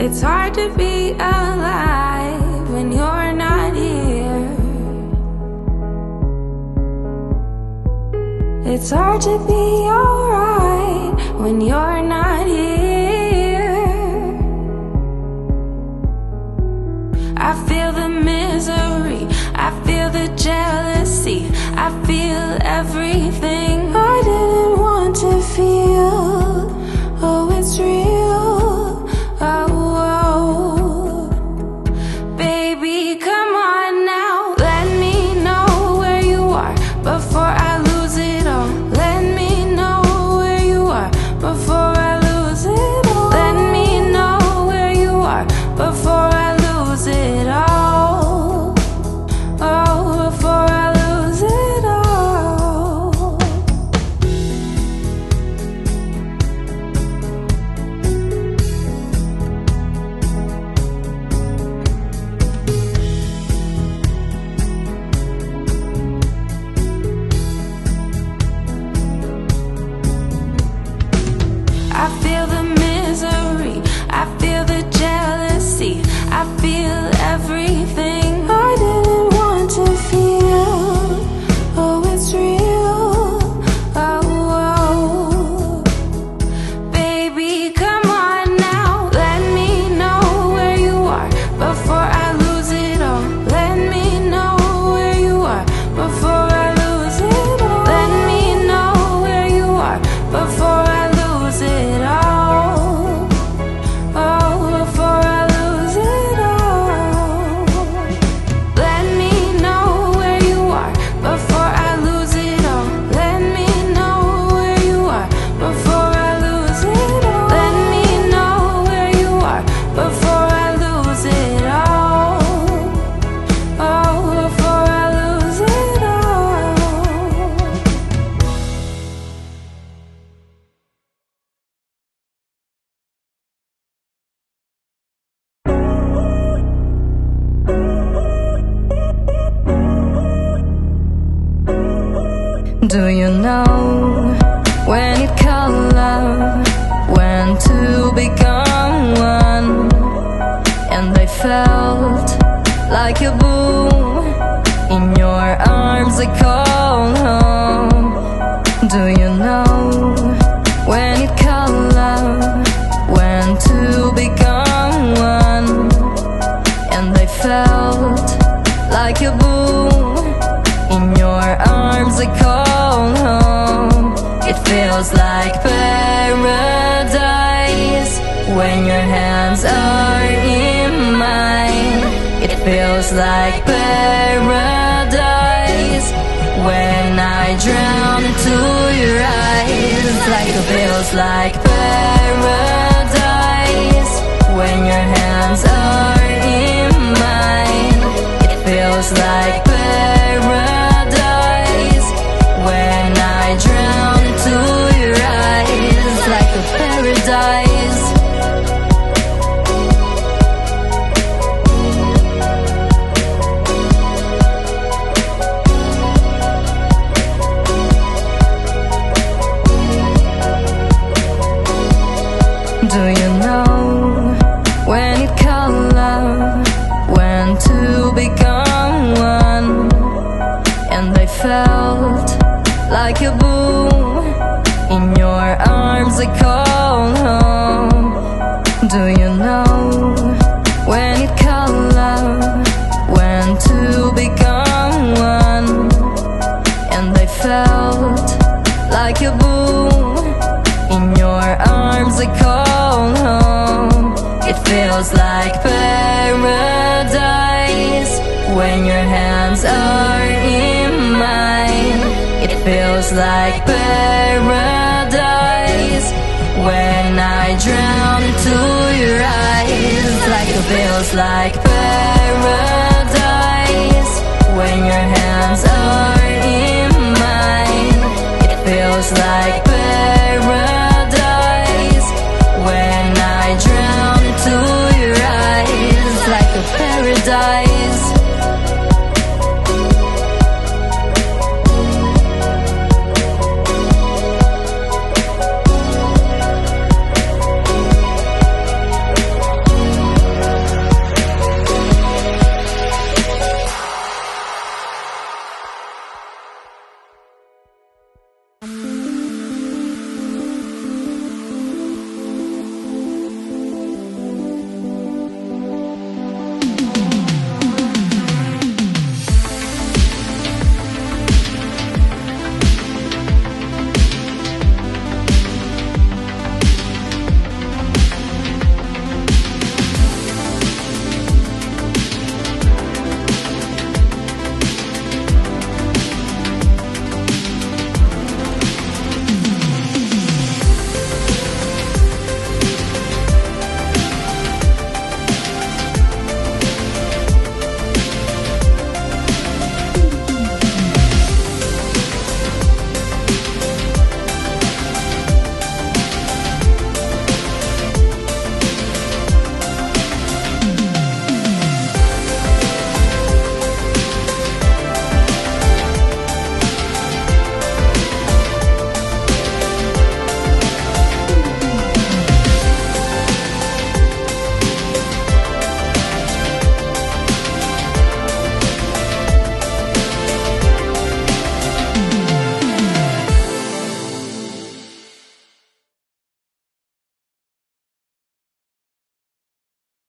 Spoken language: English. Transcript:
It's hard to be alive when you're not here. It's hard to be alright when you're not here. I feel the misery, I feel the jealousy, I feel everything I didn't want to feel. Oh, it's real. Oh, baby, come on now. Let me know where you are before I lose it all. Let me know where you are before I lose it all. Let me know where you are before I lose it all. Oh, before I lose it all. I feel the misery, I feel the jealousy, I feel everything I didn't want to feel. Oh, it's real. Oh, baby, come on now. Let me know where you are before I lose it all. Let me know where you are before I lose it all. Let me know where you are before I lose it all. Oh, before I lose it all. Let me know where you are before I lose it all. Let me know where you are before I lose it all. Let me know where you are before I lose it all. Oh, before I lose it all. Do you know when it called love, when to become one? And I felt like a boom in your arms I called home. Do you know when it called love, when to become one? And I felt like a boom in your arms I called home. It feels like paradise when your hands are in mine. It feels like paradise when I drown into your eyes. Like it feels like paradise when your hands are in mine. It feels like paradise when I drown into your eyes. Like a paradise. Do you know when it called love, when to become one? And I felt like a boom in your arms I called home. Do you know when it called love, when to become one? And I felt like a boom in your arms I called home. It feels like paradise when your hands are in mine. It feels like paradise when I drown into your eyes. Like it feels like paradise when your hands are in mine. It feels like